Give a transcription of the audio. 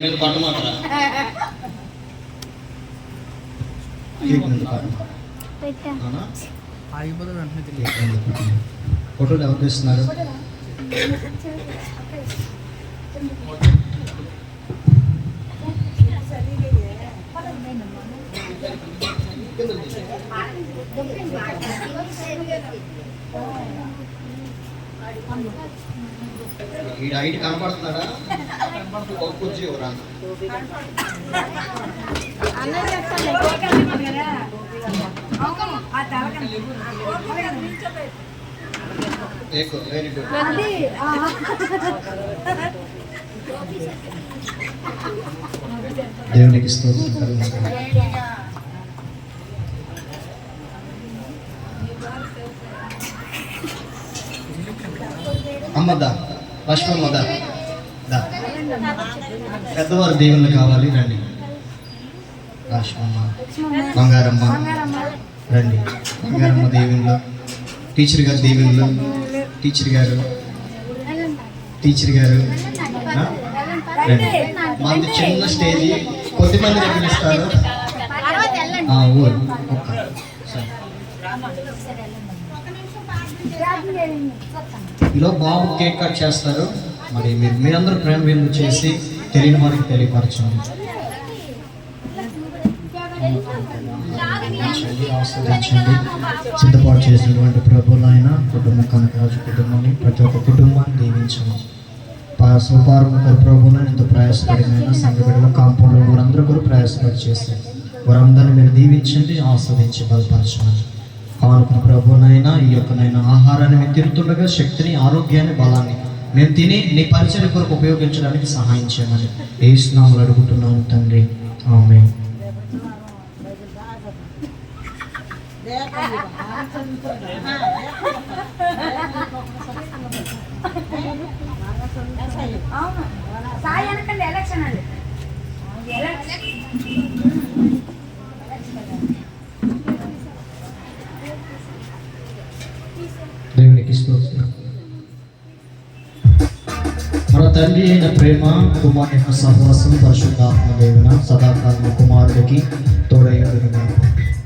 నేను పట్టమాటరా ఫోటోలు ఎవరు తీస్తున్నారు? ఈ హైట్ కనపడుతున్నాడా? కొంచెం ఎవరా వెరీ గుడ్. దేవునికి స్తోత్రం. అమ్మదా లక్ష్మమ్మదా పెద్దవారు దీవెనలు కావాలి, రండి. లక్ష్మమ్మ, బంగారమ్మ రండి. బంగారమ్మ దీవెనలు, టీచర్ గారు దీవెనలు, టీచర్ గారు రండి. మంది చిన్న స్టేజీ, కొద్దిమంది దగ్గర ఇస్తారు. ఊరు ఇలా బాబు కేక్ కట్ చేస్తారు. మరి మీరందరూ ప్రేమ విందు చేసి తెలియని వారికి తెలియపరచండి. ఆస్వాదించండి. సిద్ధపాటు చేసినటువంటి ప్రభులైన కుటుంబం, కనకరాజు కుటుంబాన్ని, ప్రతి ఒక్క కుటుంబాన్ని దీవించండి. సోపారం ప్రభులను ఎంతో ప్రయాసపడిన సంఘ బిడ్డలు, కాంపౌండ్లో వారందరూ కూడా ప్రయాసపడి చేస్తారు. వారందరినీ మీరు దీవించండి, ఆస్వాదించి బలపరచండి. కానుక ప్రభునైనా ఈ యొక్కనైనా ఆహారాన్ని మేము తిరుగుతుండగా శక్తిని, ఆరోగ్యాన్ని, బలాన్ని మేము తిని నీ పరిచయ కొరకు ఉపయోగించడానికి సహాయం చేయమని యేసు నామములో అడుగుతున్నాను తండ్రి, ఆమేన్. దేవునికి స్తోత్రం. మన తండ్రి అయిన ప్రేమ, కుమారుని యొక్క సహవాసం, పరిశుద్ధాత్మ దేవుని సదాకాలం కుమారుడికి తోడై ఉండును గాక.